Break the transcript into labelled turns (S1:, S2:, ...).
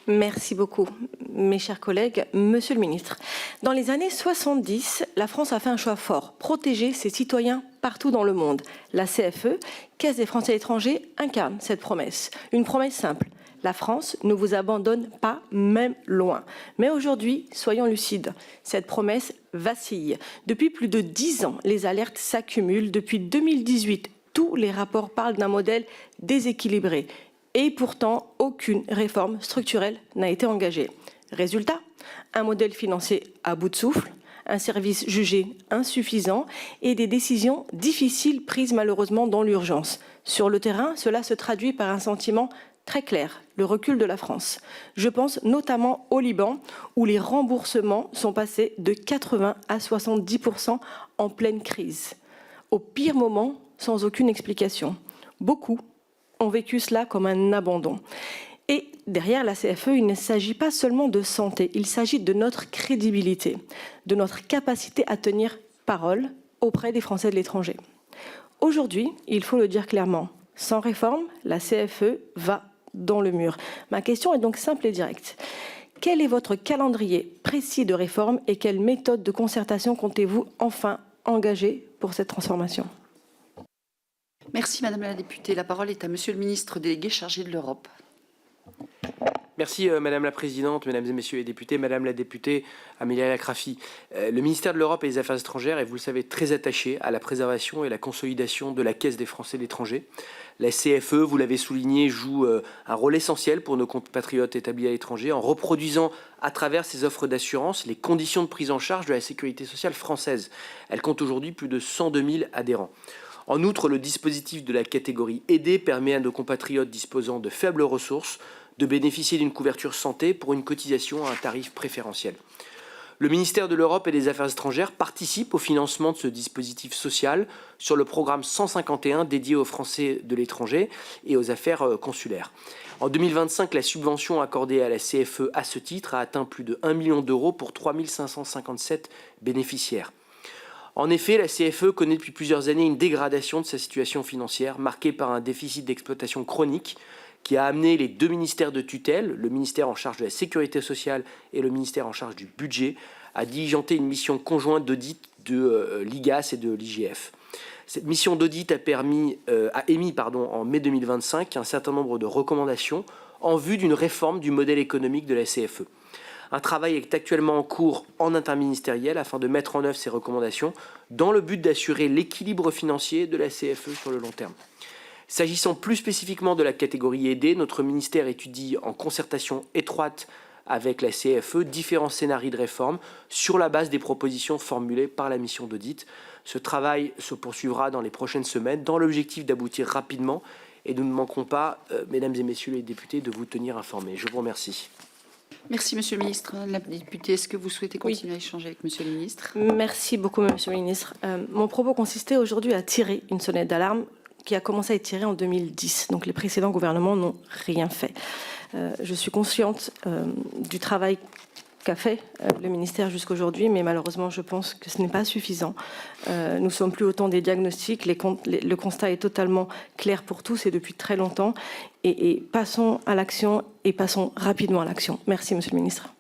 S1: Merci beaucoup, mes chers collègues. Monsieur le ministre, dans les années 70, la France a fait un choix fort, protéger ses citoyens partout dans le monde. La CFE, Caisse des Français à l'étranger, incarne cette promesse. Une promesse simple. La France ne vous abandonne pas, même loin. Mais aujourd'hui, soyons lucides, cette promesse vacille. Depuis plus de 10 ans, les alertes s'accumulent. Depuis 2018, tous les rapports parlent d'un modèle déséquilibré. Et pourtant, aucune réforme structurelle n'a été engagée. Résultat, un modèle financier à bout de souffle, un service jugé insuffisant et des décisions difficiles prises malheureusement dans l'urgence. Sur le terrain, cela se traduit par un sentiment très clair, le recul de la France. Je pense notamment au Liban, où les remboursements sont passés de 80 à 70% en pleine crise. Au pire moment, sans aucune explication. Beaucoup ont vécu cela comme un abandon. Et derrière la CFE, il ne s'agit pas seulement de santé, il s'agit de notre crédibilité, de notre capacité à tenir parole auprès des Français de l'étranger. Aujourd'hui, il faut le dire clairement, sans réforme, la CFE va dans le mur. Ma question est donc simple et directe. Quel est votre calendrier précis de réforme et quelle méthode de concertation comptez-vous enfin engager pour cette transformation ?
S2: Merci Madame la députée. La parole est à Monsieur le ministre délégué chargé de l'Europe.
S3: Merci Madame la Présidente, Mesdames et Messieurs les députés, Madame la députée Amélie Lacrafi. Le ministère de l'Europe et des Affaires étrangères est, vous le savez, très attaché à la préservation et la consolidation de la Caisse des Français de l'étranger. La CFE, vous l'avez souligné, joue un rôle essentiel pour nos compatriotes établis à l'étranger en reproduisant à travers ses offres d'assurance les conditions de prise en charge de la sécurité sociale française. Elle compte aujourd'hui plus de 102 000 adhérents. En outre, le dispositif de la catégorie aidée permet à nos compatriotes disposant de faibles ressources de bénéficier d'une couverture santé pour une cotisation à un tarif préférentiel. Le ministère de l'Europe et des Affaires étrangères participe au financement de ce dispositif social sur le programme 151 dédié aux Français de l'étranger et aux affaires consulaires. En 2025, la subvention accordée à la CFE à ce titre a atteint plus de 1 million d'euros pour 3 557 bénéficiaires. En effet, la CFE connaît depuis plusieurs années une dégradation de sa situation financière, marquée par un déficit d'exploitation chronique qui a amené les deux ministères de tutelle, le ministère en charge de la Sécurité sociale et le ministère en charge du budget, à diligenter une mission conjointe d'audit de l'IGAS et de l'IGF. Cette mission d'audit a émis en mai 2025 un certain nombre de recommandations en vue d'une réforme du modèle économique de la CFE. Un travail est actuellement en cours en interministériel afin de mettre en œuvre ces recommandations dans le but d'assurer l'équilibre financier de la CFE sur le long terme. S'agissant plus spécifiquement de la catégorie aidée, notre ministère étudie en concertation étroite avec la CFE différents scénarios de réforme sur la base des propositions formulées par la mission d'audit. Ce travail se poursuivra dans les prochaines semaines dans l'objectif d'aboutir rapidement et nous ne manquerons pas, mesdames et messieurs les députés, de vous tenir informés. Je vous remercie.
S2: Merci Monsieur le ministre. La députée, est-ce que vous souhaitez continuer à échanger avec Monsieur le ministre ?
S1: Merci beaucoup Monsieur le ministre. Mon propos consistait aujourd'hui à tirer une sonnette d'alarme qui a commencé à être tirée en 2010. Donc les précédents gouvernements n'ont rien fait. Je suis consciente du travail qu'a fait le ministère jusqu'aujourd'hui, mais malheureusement, je pense que ce n'est pas suffisant. Nous ne sommes plus au temps des diagnostics. Le constat est totalement clair pour tous et depuis très longtemps. Et passons à l'action et passons rapidement à l'action. Merci, Monsieur le ministre.